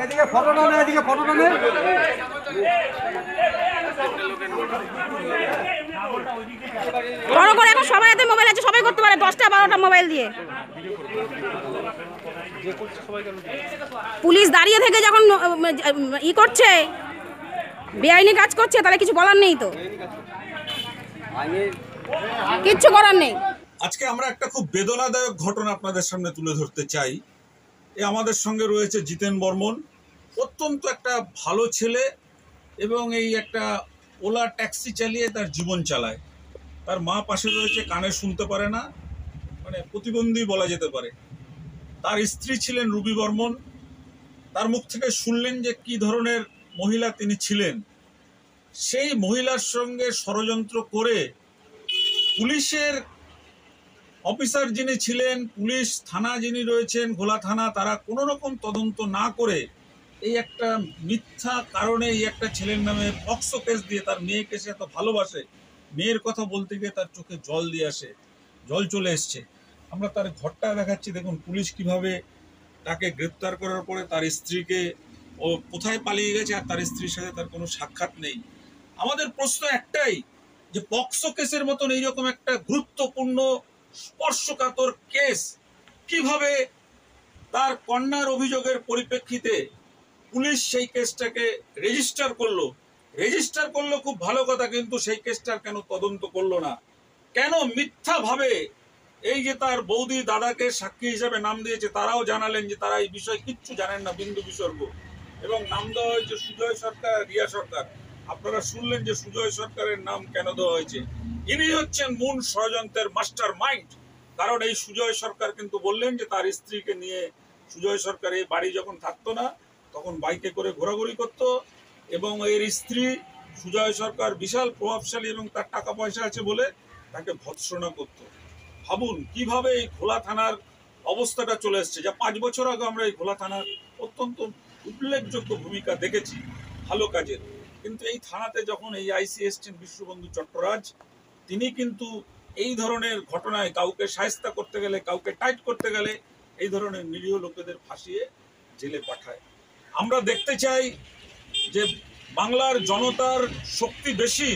এদিকে ফটোটা নে, এদিকে ফটোটা নে। বড় করে এখন সবার হাতে মোবাইল আছে, সবাই করতে পারে 10টা 12টা মোবাইল দিয়ে। পুলিশ দাঁড়িয়ে থেকে যখন ই করছে, বেআইনি কাজ করছে, তাহলে কিছু বলার নেই তো, কিচ্ছু করার নেই। আজকে আমরা একটা খুব বেদনাদায়ক ঘটনা আপনাদের সামনে তুলে ধরতে চাই। আমাদের সঙ্গে রয়েছে জিতেন বর্মন, অত্যন্ত একটা ভালো ছেলে এবং এই একটা ওলা ট্যাক্সি চালিয়ে তার জীবন চালায়। তার মা পাশে রয়েছে, কানে শুনতে পারে না, মানে প্রতিবন্ধী বলা যেতে পারে। তার স্ত্রী ছিলেন রুবি বর্মন। তার মুখ থেকে শুনলেন যে কি ধরনের মহিলা তিনি ছিলেন। সেই মহিলার সঙ্গে ষড়যন্ত্র করে পুলিশের অফিসার যিনি ছিলেন, পুলিশ থানা যিনি রয়েছেন ঘোলা থানা, তারা কোনো রকম তদন্ত না করে এই একটা মিথ্যা কারণে এই একটা ছেলের নামে পক্সো কেস দিয়ে, তার মেয়েকে সে এত ভালোবাসে, মেয়ের কথা বলতে গিয়ে তার চোখে জল দিয়ে আসে, জল চলে এসছে। আমরা তার ঘরটা দেখাচ্ছি, দেখুন পুলিশ কিভাবে তাকে গ্রেপ্তার করার পরে তার স্ত্রীকে, ও কোথায় পালিয়ে গেছে আর তার স্ত্রীর সাথে তার কোনো সাক্ষাৎ নেই। আমাদের প্রশ্ন একটাই, যে পক্সো কেসের মতন এইরকম একটা গুরুত্বপূর্ণ স্পর্শকাতর কেস কিভাবে তার কন্যার অভিযোগের পরিপ্রেক্ষিতে পুলিশ সেই কেসটাকে রেজিস্টার করলো খুব ভালো কথা, কিন্তু সেই কেসটার কেন তদন্ত করলো না? কেন মিথ্যাভাবে এই যে তার বৌদি দাদাকে সাক্ষী হিসেবে নাম দিয়েছে, তারাও জানালেন যে তারা এই বিষয়ে কিচ্ছু জানেন না, বিন্দু বিসর্গ, এবং নাম দেওয়া হয়েছে সুজয় সরকার আর রিয়া সরকার। আপনারা শুনলেন যে সুজয় সরকারের নাম কেন দেওয়া হয়েছে। ইনি হচ্ছেন মূল ষড়যন্ত্রের মাস্টার মাইন্ড। কারণ এই সুজয় সরকার কিন্তু বললেন যে তার স্ত্রীকে নিয়ে সুজয় সরকার এই বাড়ি যখন থাকতো না, তখন বাইকে করে ঘোরাঘুরি করতো, এবং এর স্ত্রী সুজয় সরকার বিশাল প্রভাবশালী এবং তার টাকা পয়সা আছে বলে তাকে ভৎসনা করত। ভাবুন কিভাবে এই ঘোলা থানার অবস্থাটা চলে এসছে। যা 5 বছর আগে আমরা এই ঘোলা থানার অত্যন্ত উল্লেখযোগ্য ভূমিকা দেখেছি ভালো কাজের, কিন্তু এই থানাতে যখন এই আইসি এসছেন বিশ্ববন্ধু চট্টরাজ, তিনি কিন্তু এই ধরনের ঘটনায় কাউকে শায়েস্তা করতে গেলে, কাউকে টাইট করতে গেলে এই ধরনের নিরীহ লোকেদের ফাঁসিয়ে জেলে পাঠায়। আমরা দেখতে চাই যে বাংলার জনতার শক্তি বেশি,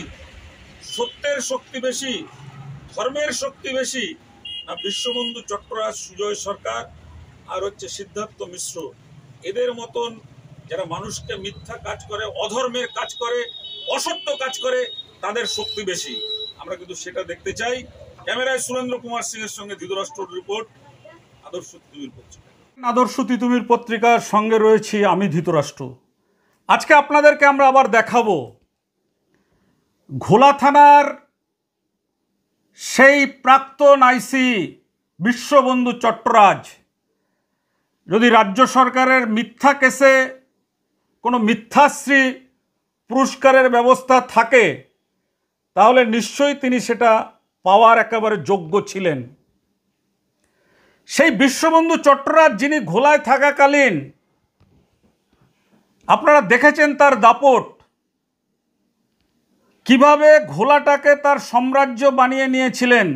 সত্যের শক্তি বেশি, ধর্মের শক্তি বেশি না বিশ্ববন্ধু চট্টরাজ, সুজয় সরকার আর হচ্ছে সিদ্ধার্থ মিশ্র, এদের মতন যারা মানুষকে মিথ্যা কাজ করে, অধর্মের কাজ করে, অসত্য কাজ করে, তাদের শক্তি বেশি। আমরা কিন্তু সেটা দেখতে চাই। ক্যামেরায় সুরেন্দ্র কুমার সিং এর সঙ্গে ধৃতরাষ্ট্র রিপোর্ট, আদর্শ তিতুমির পত্রিকা। আদর্শ তিতুমির পত্রিকার সঙ্গে রয়েছি আমি ধৃতরাষ্ট্র। আজকে আপনাদেরকে আমরা আবার দেখাবো ঘোলা থানার সেই প্রাক্তন আইসি বিশ্ববন্ধু চট্টরাজ যদি রাজ্য সরকারের মিথ্যা কেসে কোনো মিথ্যাশ্রী পুরস্কারের ব্যবস্থা থাকে, তাহলে নিশ্চয়ই তিনি সেটা পাওয়ার একেবারে যোগ্য ছিলেন। সেই বিশ্ববন্ধু চট্টরাজ যিনি ঘোলায় থাকাকালীন আপনারা দেখেছেন তার দাপট, কিভাবে ঘোলাটাকে তার সাম্রাজ্য বানিয়ে নিয়েছিলেন,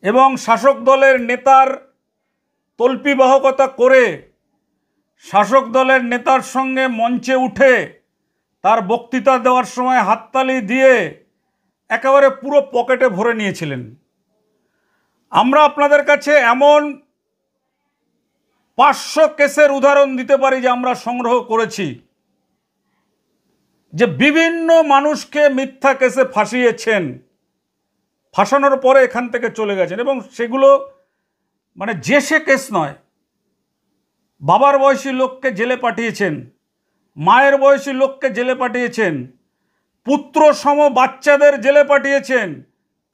এবং শাসক দলের নেতার তল্পিবাহকতা করে শাসক দলের নেতার সঙ্গে মঞ্চে উঠে তার বক্তৃতা দেওয়ার সময় হাততালি দিয়ে একেবারে পুরো পকেটে ভরে নিয়েছিলেন। আমরা আপনাদের কাছে এমন 500 কেসের উদাহরণ দিতে পারি যে আমরা সংগ্রহ করেছি, যে বিভিন্ন মানুষকে মিথ্যা কেসে ফাঁসিয়েছেন, ফাঁসানোর পরে এখান থেকে চলে গেছেন, এবং সেগুলো মানে যে সে কেস নয়। বাবার বয়সী লোককে জেলে পাঠিয়েছেন, মায়ের বয়সী লোককে জেলে পাঠিয়েছেন, পুত্র সম বাচ্চাদের জেলে পাঠিয়েছেন,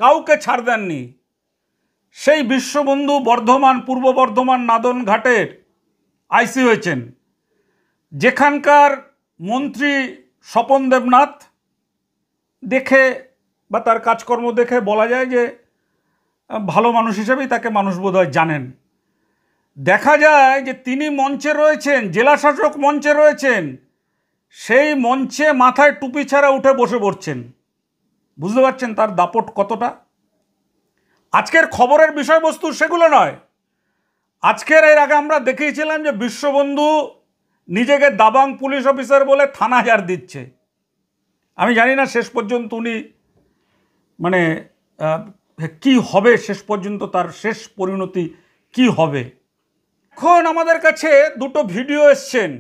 কাউকে ছাড় দেননি। সেই বিশ্ববন্ধু বর্ধমান, পূর্ব বর্ধমান নাদন ঘাটের আইসি হয়েছেন, যেখানকার মন্ত্রী স্বপন দেবনাথ দেখে বা তার কাজকর্ম দেখে বলা যায় যে ভালো মানুষ হিসেবেই তাকে মানুষ বোধহয় জানেন। দেখা যায় যে তিনি মঞ্চে রয়েছেন, জেলা শাসক মঞ্চে রয়েছেন, সেই মঞ্চে মাথায় টুপি ছাড়া উঠে বসে পড়ছেন। বুঝতে পারছেন তার দাপট কতটা? আজকের খবরের বিষয়বস্তু সেগুলো নয়। আজকের এর আগে আমরা দেখিয়েছিলাম যে বিশ্ববন্ধু নিজেকে দাবাং পুলিশ অফিসার বলে থানা ঝাড় দিচ্ছে। আমি জানি না শেষ পর্যন্ত উনি মানে কি হবে, শেষ পর্যন্ত তার শেষ পরিণতি কি হবে। এখন আমাদের কাছে দুটো ভিডিও এসছেন।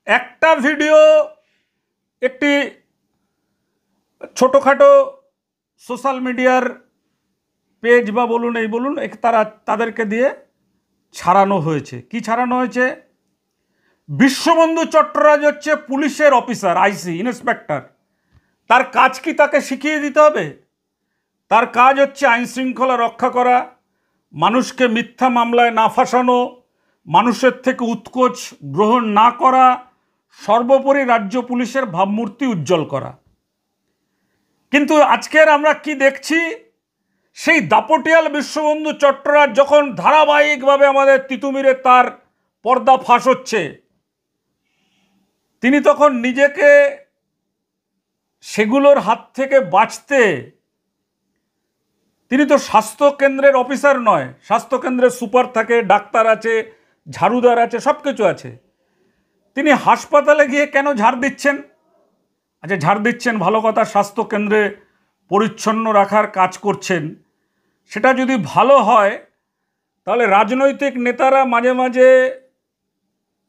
একটা ভিডিও একটি ছোটোখাটো সোশ্যাল মিডিয়ার পেজ বা বলুন এই বলুন তাদেরকে দিয়ে ছাড়ানো হয়েছে। কি ছাড়ানো হয়েছে? বিশ্ববন্ধু চট্টরাজ হচ্ছে পুলিশের অফিসার, আইসি, ইন্সপেক্টর। তার কাজ কি তাকে শিখিয়ে দিতে হবে? তার কাজ হচ্ছে আইন শৃঙ্খলা রক্ষা করা, মানুষকে মিথ্যা মামলায় না ফাঁসানো, মানুষের থেকে উৎকোচ গ্রহণ না করা, সর্বোপরি রাজ্য পুলিশের ভাবমূর্তি উজ্জ্বল করা। কিন্তু আজকের আমরা কি দেখছি? সেই দাপটিয়াল বিশ্ববন্ধু চট্টরাজ যখন ধারাবাহিকভাবে আমাদের তিতুমিরে তার পর্দা ফাঁস হচ্ছে, তিনি তখন নিজেকে সেগুলোর হাত থেকে বাঁচতে, তিনি তো স্বাস্থ্য কেন্দ্রের অফিসার নয়, স্বাস্থ্য কেন্দ্রের সুপার থাকে, ডাক্তার আছে, ঝাড়ুদার আছে, সব কিছু আছে। তিনি হাসপাতালে গিয়ে কেন ঝাড় দিচ্ছেন? আচ্ছা, ঝাড় দিচ্ছেন ভালো কথা, স্বাস্থ্য কেন্দ্রে পরিচ্ছন্ন রাখার কাজ করছেন, সেটা যদি ভালো হয় তাহলে রাজনৈতিক নেতারা মাঝে মাঝে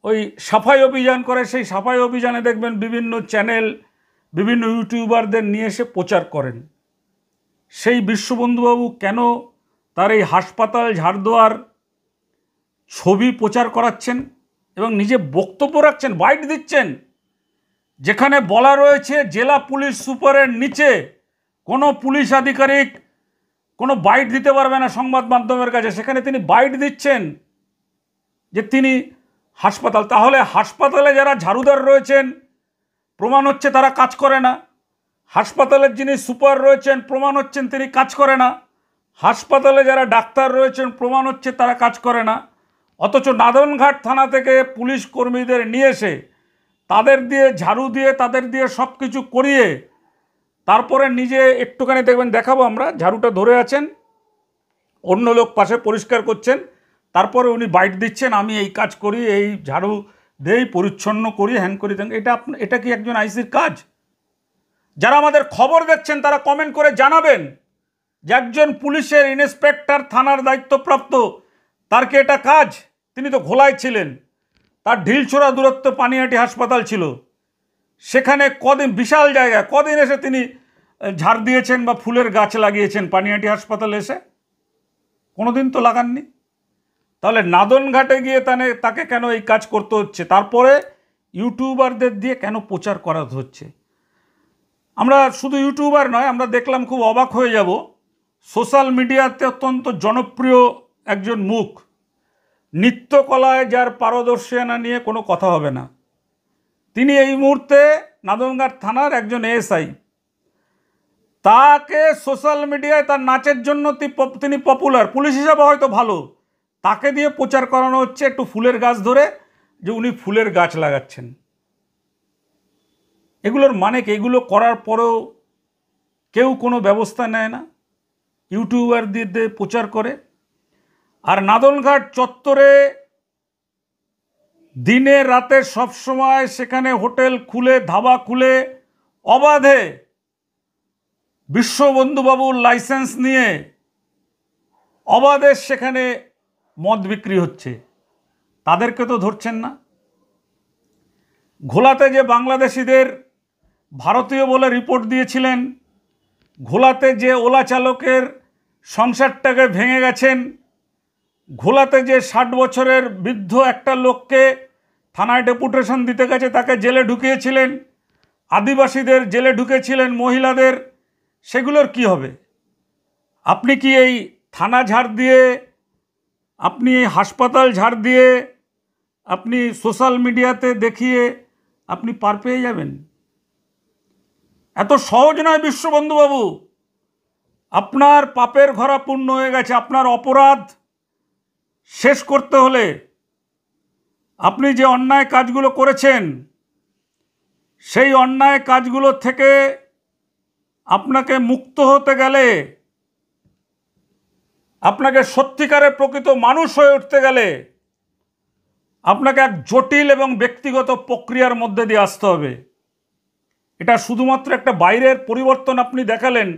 ওই সাফাই অভিযান করে, সেই সাফাই অভিযানে দেখবেন বিভিন্ন চ্যানেল, বিভিন্ন ইউটিউবারদের নিয়ে এসে প্রচার করেন। সেই বিশ্ববন্ধুবাবু কেন তার এই হাসপাতাল ঝাড় দেওয়ার ছবি প্রচার করাচ্ছেন এবং নিজে বক্তব্য রাখছেন, বাইট দিচ্ছেন, যেখানে বলা রয়েছে জেলা পুলিশ সুপারের নিচে কোনো পুলিশ আধিকারিক কোনো বাইট দিতে পারবে না সংবাদ মাধ্যমের কাছে, সেখানে তিনি বাইট দিচ্ছেন যে তিনি হাসপাতাল। তাহলে হাসপাতালে যারা ঝাড়ুদার রয়েছেন প্রমাণ হচ্ছে তারা কাজ করে না, হাসপাতালের যিনি সুপার রয়েছেন প্রমাণ হচ্ছেন তিনি কাজ করে না, হাসপাতালে যারা ডাক্তার রয়েছেন প্রমাণ হচ্ছে তারা কাজ করে না। অথচ নাদনঘাট থানা থেকে পুলিশ কর্মীদের নিয়ে এসে তাদের দিয়ে ঝাড়ু দিয়ে তাদের দিয়ে সব কিছু করিয়ে তারপরে নিজে একটুখানি দেখবেন, দেখাবো আমরা, ঝাড়ুটা ধরে আছেন, অন্য লোক পাশে পরিষ্কার করছেন, তারপরে উনি বাইট দিচ্ছেন আমি এই কাজ করি, এই ঝাড়ু দেই, পরিচ্ছন্ন করি, হ্যান করি। এটা কি একজন আইসির কাজ? যারা আমাদের খবর দেখছেন তারা কমেন্ট করে জানাবেন যে একজন পুলিশের ইন্সপেক্টর, থানার দায়িত্বপ্রাপ্ত, তার কি এটা কাজ? তিনি তো ঘোলায় ছিলেন, তার ঢিলছোড়া দূরত্ব পানিহাটি হাসপাতাল ছিল, সেখানে কদিন, বিশাল জায়গা, কদিন এসে তিনি ঝাড় দিয়েছেন বা ফুলের গাছ লাগিয়েছেন পানিহাটি হাসপাতালে এসে? কোনোদিন তো লাগাননি। তাহলে নাদনঘাটে গিয়ে তাকে কেন এই কাজ করতে হচ্ছে? তারপরে ইউটিউবারদের দিয়ে কেন প্রচার করাতে হচ্ছে? আমরা শুধু ইউটিউবার নয়, আমরা দেখলাম, খুব অবাক হয়ে যাব, সোশ্যাল মিডিয়াতে অত্যন্ত জনপ্রিয় একজন মুখ, নৃত্যকলায় যার পারদর্শিতা নিয়ে কোনো কথা হবে না, তিনি এই মুহূর্তে নাদনঘাট থানার একজন এএসআই। তাকে সোশ্যাল মিডিয়ায় তার নাচের জন্য তিনি পপুলার, পুলিশ হিসাবে হয়তো ভালো, তাকে দিয়ে প্রচার করানো হচ্ছে একটু ফুলের গাছ ধরে, যে উনি ফুলের গাছ লাগাচ্ছেন। এগুলোর মানে কি? এগুলো করার পরেও কেউ কোনো ব্যবস্থা নেয় না, ইউটিউবার দিয়ে প্রচার করে। আর নাদনঘাট চত্বরে দিনে রাতে সবসময় সেখানে হোটেল খুলে, ধাবা খুলে, অবাধে বিশ্ববন্ধুবাবুর লাইসেন্স নিয়ে অবাধে সেখানে মদ বিক্রি হচ্ছে, তাদেরকে তো ধরছেন না। ঘোলাতে যে বাংলাদেশিদের ভারতীয় বলে রিপোর্ট দিয়েছিলেন, ঘোলাতে যে ওলা চালকের সংসারটাকে ভেঙে গেছেন, ঘোলাতে যে 60 বছরের বৃদ্ধ একটা লোককে থানায় ডেপুটেশন দিতে গেছে তাকে জেলে ঢুকিয়েছিলেন, আদিবাসীদের জেলে ঢুকেছিলেন, মহিলাদের, সেগুলোর কি হবে? আপনি কি এই থানা ঝাড় দিয়ে, আপনি এই হাসপাতাল ঝাড় দিয়ে, আপনি সোশ্যাল মিডিয়াতে দেখিয়ে আপনি পার পেয়ে যাবেন? এত সহজ নয় বিশ্ববন্ধুবাবু। আপনার পাপের ঘরা পূর্ণ হয়ে গেছে। আপনার অপরাধ শেষ করতে হলে, আপনি যে অন্যায় কাজগুলো করেছেন সেই অন্যায় কাজগুলো থেকে আপনাকে মুক্ত হতে গেলে আপনাকে সত্যিকারের প্রকৃত মানুষ হয়ে উঠতে গেলে আপনাকে এক জটিল এবং ব্যক্তিগত প্রক্রিয়ার মধ্যে দিয়ে আসতে হবে। এটা শুধুমাত্র একটা বাইরের পরিবর্তন আপনি দেখালেন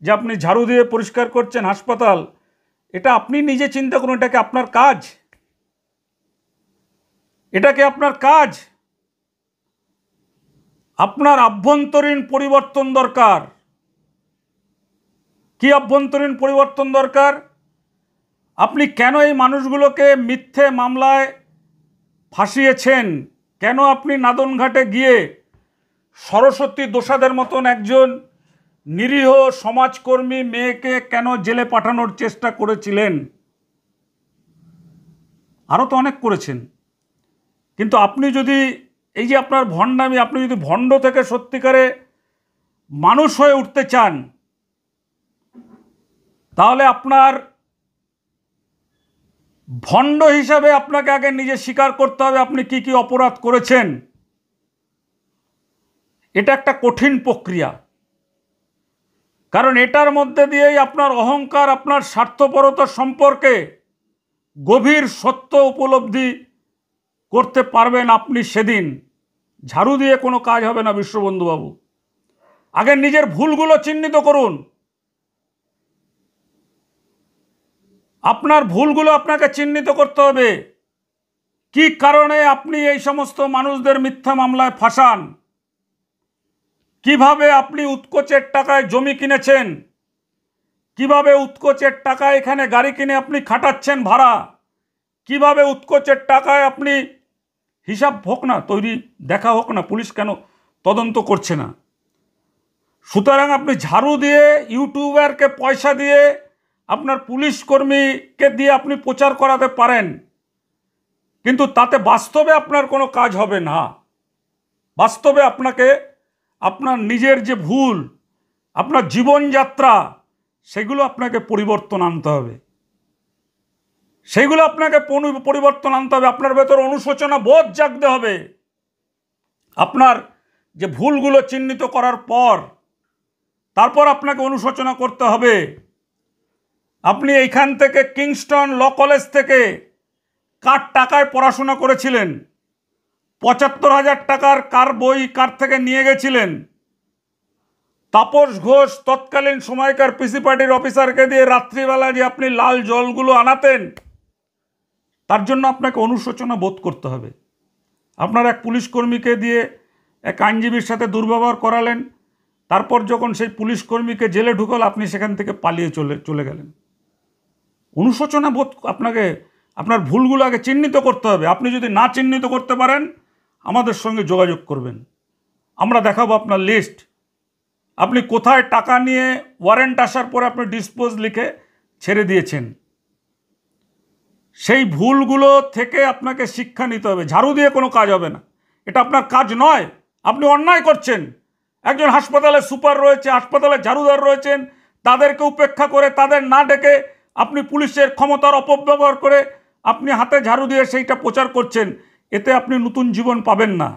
যে আপনি ঝাড়ু দিয়ে পরিষ্কার করছেন হাসপাতাল, এটা আপনি নিজে চিন্তা করুন, এটাকে আপনার কাজ? এটাকে আপনার কাজ? আপনার আভ্যন্তরীণ পরিবর্তন দরকার। কি আভ্যন্তরীণ পরিবর্তন দরকার? আপনি কেন এই মানুষগুলোকে মিথ্যে মামলায় ফাঁসিয়েছেন? কেন আপনি নাদনঘাটে গিয়ে সরস্বতী দোসাদের মতন একজন নিরীহ সমাজকর্মী মেয়েকে কেন জেলে পাঠানোর চেষ্টা করেছিলেন? আরও তো অনেক করেছেন। কিন্তু আপনি যদি এই যে আপনার ভণ্ডামি, আপনি যদি ভণ্ড থেকে সত্যিকারে মানুষ হয়ে উঠতে চান, তাহলে আপনার ভণ্ড হিসাবে আপনাকে আগে নিজে স্বীকার করতে হবে আপনি কি কি অপরাধ করেছেন। এটা একটা কঠিন প্রক্রিয়া, কারণ এটার মধ্যে দিয়েই আপনার অহংকার, আপনার স্বার্থপরতা সম্পর্কে গভীর সত্য উপলব্ধি করতে পারবেন আপনি সেদিন। ঝাড়ু দিয়ে কোনো কাজ হবে না বিশ্ববন্ধুবাবু। আগে নিজের ভুলগুলো চিহ্নিত করুন। আপনার ভুলগুলো আপনাকে চিহ্নিত করতে হবে। কি কারণে আপনি এই সমস্ত মানুষদের মিথ্যা মামলায় ফাঁসান? কিভাবে আপনি উৎকোচের টাকায় জমি কিনেছেন? কিভাবে উৎকোচের টাকায় এখানে গাড়ি কিনে আপনি খাটাচ্ছেন ভাড়া? কিভাবে উৎকোচের টাকায় আপনি হিসাব হোক না, তৈরি দেখা হোক না, পুলিশ কেন তদন্ত করছে না? সুতরাং আপনি ঝাড়ু দিয়ে, ইউটিউবারকে পয়সা দিয়ে, আপনার পুলিশ কর্মীকে দিয়ে আপনি প্রচার করাতে পারেন, কিন্তু তাতে বাস্তবে আপনার কোনো কাজ হবে না। বাস্তবে আপনাকে আপনার নিজের যে ভুল, আপনার জীবনযাত্রা, সেগুলো আপনাকে পরিবর্তন আনতে হবে। সেগুলো আপনাকে পরিবর্তন আনতে হবে। আপনার ভেতর অনুশোচনা বোধ জাগতে হবে। আপনার যে ভুলগুলো চিহ্নিত করার পর তারপর আপনাকে অনুশোচনা করতে হবে। আপনি এইখান থেকে কিংস্টন ল কলেজ থেকে কার টাকায় পড়াশোনা করেছিলেন? ৭৫,০০০ টাকার কার বই কার থেকে নিয়ে গেছিলেন? তাপস ঘোষ তৎকালীন সময়কার পিসি পার্টির অফিসারকে দিয়ে রাত্রিবেলা যে আপনি লাল জলগুলো আনাতেন, তার জন্য আপনাকে অনুশোচনা বোধ করতে হবে। আপনার এক পুলিশ কর্মীকে দিয়ে এক আইনজীবীর সাথে দুর্ব্যবহার করালেন, তারপর যখন সেই পুলিশ কর্মীকে জেলে ঢুকাল আপনি সেখান থেকে পালিয়ে চলে গেলেন। অনুশোচনা বোধ আপনাকে আপনার ভুলগুলো আগে চিহ্নিত করতে হবে। আপনি যদি না চিহ্নিত করতে পারেন আমাদের সঙ্গে যোগাযোগ করবেন, আমরা দেখাবো আপনার লিস্ট। আপনি কোথায় টাকা নিয়ে ওয়ারেন্ট আসার পরে আপনি ডিসপোজ লিখে ছেড়ে দিয়েছেন। সেই ভুলগুলো থেকে আপনাকে শিক্ষা নিতে হবে। ঝাড়ু দিয়ে কোনো কাজ হবে না, এটা আপনার কাজ নয়। আপনি অন্যায় করছেন। একজন হাসপাতালে সুপার রয়েছে, হাসপাতালে ঝাড়ুদার রয়েছেন, তাদেরকে উপেক্ষা করে, তাদের না ডেকে আপনি পুলিশের ক্ষমতার অপব্যবহার করে আপনি হাতে ঝাড়ু দিয়ে সেইটা প্রচার করছেন। এতে আপনি নতুন জীবন পাবেন না।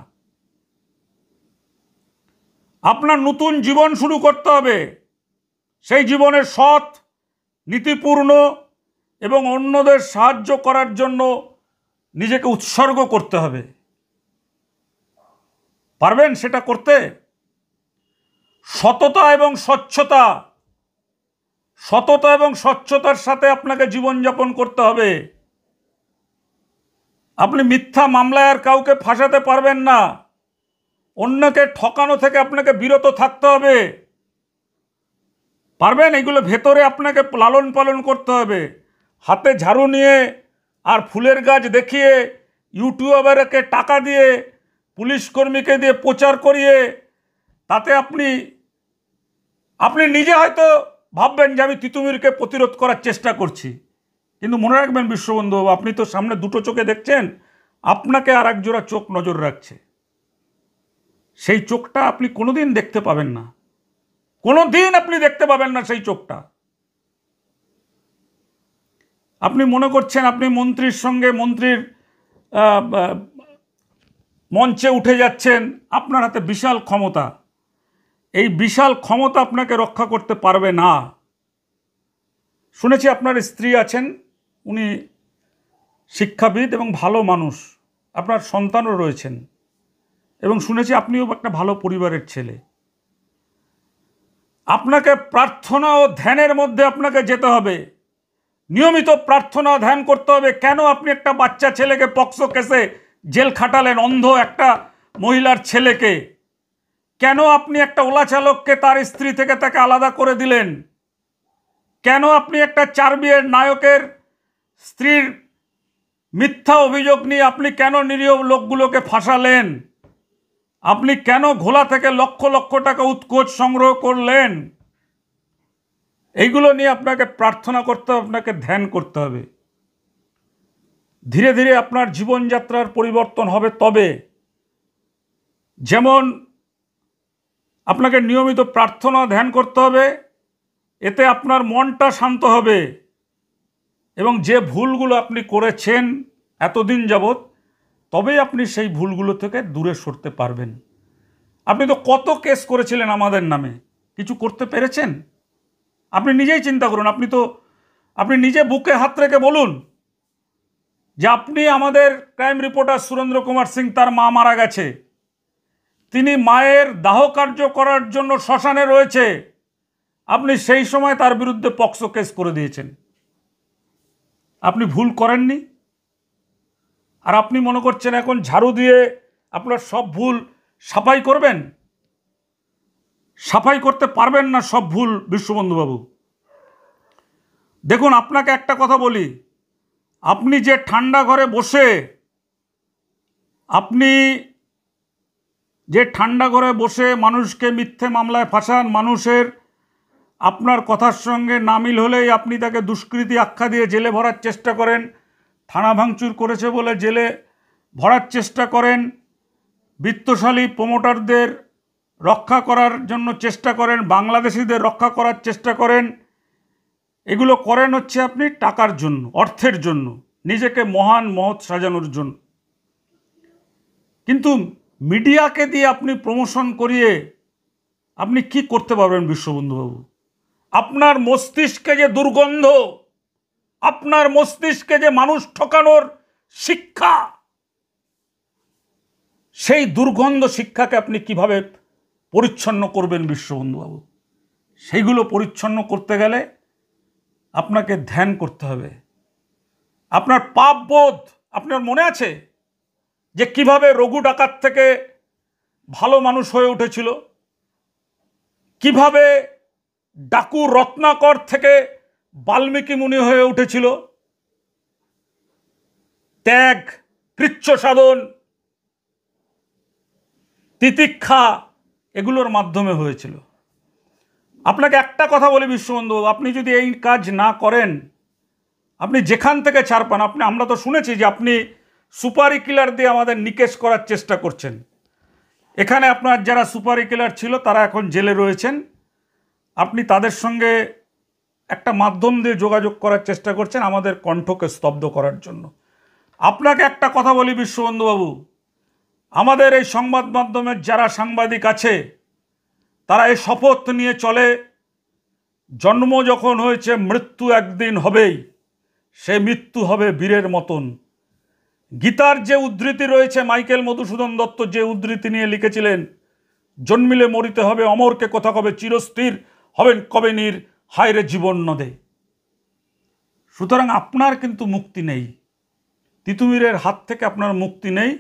আপনার নতুন জীবন শুরু করতে হবে। সেই জীবনে সৎ, নীতিপূর্ণ এবং অন্যদের সাহায্য করার জন্য নিজেকে উৎসর্গ করতে হবে। পারবেন সেটা করতে? সততা এবং স্বচ্ছতা, সততা এবং স্বচ্ছতার সাথে আপনাকে জীবনযাপন করতে হবে। আপনি মিথ্যা মামলায় আর কাউকে ফাঁসাতে পারবেন না। অন্যকে ঠকানো থেকে আপনাকে বিরত থাকতে হবে। পারবেন? এগুলো ভেতরে আপনাকে লালন পালন করতে হবে। হাতে ঝাড়ু নিয়ে আর ফুলের গাছ দেখিয়ে, ইউটিউবারকে টাকা দিয়ে, পুলিশ কর্মীকে দিয়ে প্রচার করিয়ে, তাতে আপনি নিজে হয়তো ভাববেন যে আমি তিতুমিরকে প্রতিরোধ করার চেষ্টা করছি, কিন্তু মনে রাখবেন বিশ্ববন্ধু, আপনি তো সামনে দুটো চোখে দেখছেন, আপনাকে আর এক জোড়া চোখ নজর রাখছে। সেই চোখটা আপনি কোনোদিন দেখতে পাবেন না, কোনোদিন আপনি দেখতে পাবেন না সেই চোখটা। আপনি মনে করছেন আপনি মন্ত্রীর সঙ্গে, মন্ত্রীর মঞ্চে উঠে যাচ্ছেন, আপনার হাতে বিশাল ক্ষমতা। এই বিশাল ক্ষমতা আপনাকে রক্ষা করতে পারবে না। শুনেছি আপনার স্ত্রী আছেন, উনি শিক্ষাবিদ এবং ভালো মানুষ, আপনার সন্তানও রয়েছেন, এবং শুনেছি আপনিও একটা ভালো পরিবারের ছেলে। আপনাকে প্রার্থনা ও ধ্যানের মধ্যে আপনাকে যেতে হবে, নিয়মিত প্রার্থনা ধ্যান করতে হবে। কেন আপনি একটা বাচ্চা ছেলেকে পক্সো কেসে জেল খাটালেন, অন্ধ একটা মহিলার ছেলেকে? কেন আপনি একটা ওলা চালককে তার স্ত্রী থেকে তাকে আলাদা করে দিলেন? কেন আপনি একটা 4 বিয়ের নায়কের স্ত্রীর মিথ্যা অভিযোগ নিয়ে আপনি কেন নিরীহ লোকগুলোকে ফাঁসালেন? আপনি কেন ঘোলা থেকে লক্ষ লক্ষ টাকা উৎকোচ সংগ্রহ করলেন? এইগুলো নিয়ে আপনাকে প্রার্থনা করতে হবে, আপনাকে ধ্যান করতে হবে। ধীরে ধীরে আপনার জীবনযাত্রার পরিবর্তন হবে। তবে যেমন আপনাকে নিয়মিত প্রার্থনা ধ্যান করতে হবে, এতে আপনার মনটা শান্ত হবে, এবং যে ভুলগুলো আপনি করেছেন এতদিন যাবৎ, তবেই আপনি সেই ভুলগুলো থেকে দূরে সরতে পারবেন। আপনি তো কত কেস করেছিলেন আমাদের নামে, কিছু করতে পেরেছেন? আপনি নিজেই চিন্তা করুন। আপনি নিজে বুকে হাত রেখে বলুন যে আপনি আমাদের ক্রাইম রিপোর্টার সুরেন্দ্র কুমার সিং, তার মা মারা গেছে, তিনি মায়ের দাহ কার্য করার জন্য শ্মশানে রয়েছে, আপনি সেই সময় তার বিরুদ্ধে পক্সো কেস করে দিয়েছেন। আপনি ভুল করেননি, আর আপনি মনে করছেন এখন ঝাড়ু দিয়ে আপনার সব ভুল সাফাই করবেন? সাফাই করতে পারবেন না সব ভুল বিশ্ববন্ধুবাবু। দেখুন, আপনাকে একটা কথা বলি, আপনি যে ঠান্ডা ঘরে বসে মানুষকে মিথ্যে মামলায় ফাঁসান, মানুষের আপনার কথার সঙ্গে না মিল হলেই আপনি তাকে দুষ্কৃতী আখ্যা দিয়ে জেলে ভরার চেষ্টা করেন, থানা ভাঙচুর করেছে বলে জেলে ভরার চেষ্টা করেন, বিত্তশালী প্রমোটারদের রক্ষা করার জন্য চেষ্টা করেন, বাংলাদেশিদের রক্ষা করার চেষ্টা করেন। এগুলো করেন হচ্ছে আপনি টাকার জন্য, অর্থের জন্য, নিজেকে মহান মহৎ সাজানোর জন্য। কিন্তু মিডিয়াকে দিয়ে আপনি প্রমোশন করিয়ে আপনি কি করতে পারবেন বিশ্ববন্ধুবাবু? আপনার মস্তিষ্কে যে দুর্গন্ধ, আপনার মস্তিষ্কে যে মানুষ ঠকানোর শিক্ষা, সেই দুর্গন্ধ শিক্ষাকে আপনি কিভাবে পরিচ্ছন্ন করবেন বিশ্ববন্ধুবাবু? সেইগুলো পরিচ্ছন্ন করতে গেলে আপনাকে ধ্যান করতে হবে। আপনার পাপবোধ, আপনার মনে আছে যে কিভাবে রঘু ডাকাত থেকে ভালো মানুষ হয়ে উঠেছিল, কিভাবে ডাকু রত্নাকর থেকে বাল্মীকি মুনি হয়ে উঠেছিল? ত্যাগ, কৃচ্ছ সাধন, তিতিক্ষা, এগুলোর মাধ্যমে হয়েছিল। আপনাকে একটা কথা বলি বিশ্ববন্ধু, আপনি যদি এই কাজ না করেন, আপনি যেখান থেকে ছাড় পান, আমরা তো শুনেছি যে আপনি সুপারি কিলার দিয়ে আমাদের নিকেশ করার চেষ্টা করছেন। এখানে আপনার যারা সুপারি কিলার ছিল তারা এখন জেলে রয়েছেন, আপনি তাদের সঙ্গে একটা মাধ্যম দিয়ে যোগাযোগ করার চেষ্টা করছেন আমাদের কণ্ঠকে স্তব্ধ করার জন্য। আপনাকে একটা কথা বলি বিশ্ববন্ধুবাবু, আমাদের এই সংবাদ মাধ্যমের যারা সাংবাদিক আছে তারা এই শপথ নিয়ে চলে, জন্ম যখন হয়েছে মৃত্যু একদিন হবেই, সে মৃত্যু হবে বীরের মতন। গীতার যে উদ্ধৃতি রয়েছে, মাইকেল মধুসূদন দত্ত যে উদ্ধৃতি নিয়ে লিখেছিলেন, জন্মিলে মরিতে হবে, অমরকে কথা কবে, চিরস্থির হবেন কবে নীর, হায়রে জীবন নদে। সুতরাং আপনার কিন্তু মুক্তি নেই, তিতুমিরের হাত থেকে আপনার মুক্তি নেই।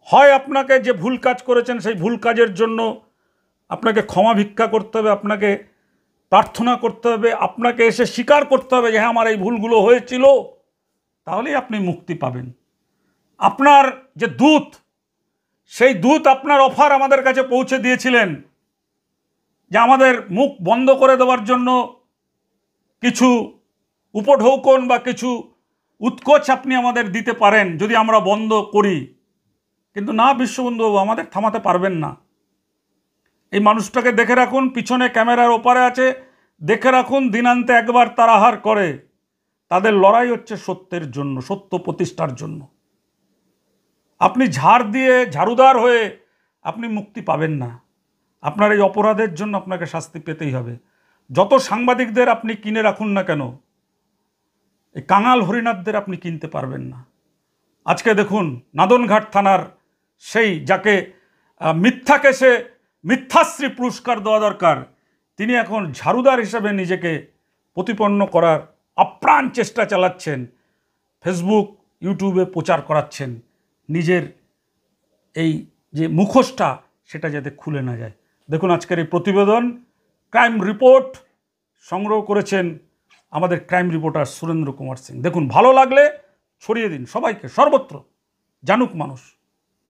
হয় আপনাকে যে ভুল কাজ করেছেন সেই ভুল কাজের জন্য আপনাকে ক্ষমা ভিক্ষা করতে হবে, আপনাকে প্রার্থনা করতে হবে, আপনাকে এসে স্বীকার করতে হবে যে হ্যাঁ আমার এই ভুলগুলো হয়েছিল, তাহলেই আপনি মুক্তি পাবেন। আপনার যে দূত, সেই দূত আপনার অফার আমাদের কাছে পৌঁছে দিয়েছিলেন যে আমাদের মুখ বন্ধ করে দেওয়ার জন্য কিছু উপঢৌকন বা কিছু উৎকোচ আপনি আমাদের দিতে পারেন যদি আমরা বন্ধ করি। কিন্তু না বিশ্ববন্ধুবাবু, আমাদের থামাতে পারবেন না। এই মানুষটাকে দেখে রাখুন, পিছনে ক্যামেরার ওপারে আছে, দেখে রাখুন, দিনান্তে একবার তারা হার করে। তাদের লড়াই হচ্ছে সত্যের জন্য, সত্য প্রতিষ্ঠার জন্য। আপনি ঝাড়ুদার হয়ে আপনি মুক্তি পাবেন না। আপনার এই অপরাধের জন্য আপনাকে শাস্তি পেতেই হবে। যত সাংবাদিকদের আপনি কিনে রাখুন না কেন, এই কাঙাল হরিনাথদের আপনি কিনতে পারবেন না। আজকে দেখুন নাদনঘাট থানার সেই যাকে মিথ্যা কেসে মিথ্যাশ্রী পুরস্কার দেওয়া দরকার, তিনি এখন ঝাড়ুদার হিসেবে নিজেকে প্রতিপন্ন করার আপ্রাণ চেষ্টা চালাচ্ছেন, ফেসবুক ইউটিউবে প্রচার করাচ্ছেন নিজের এই যে মুখোশটা সেটা যাতে খুলে না যায়। দেখুন আজকের এই প্রতিবেদন, ক্রাইম রিপোর্ট সংগ্রহ করেছেন আমাদের ক্রাইম রিপোর্টার সুরেন্দ্র কুমার সিং। দেখুন, ভালো লাগলে ছড়িয়ে দিন সবাইকে, সর্বত্র জানুক মানুষ।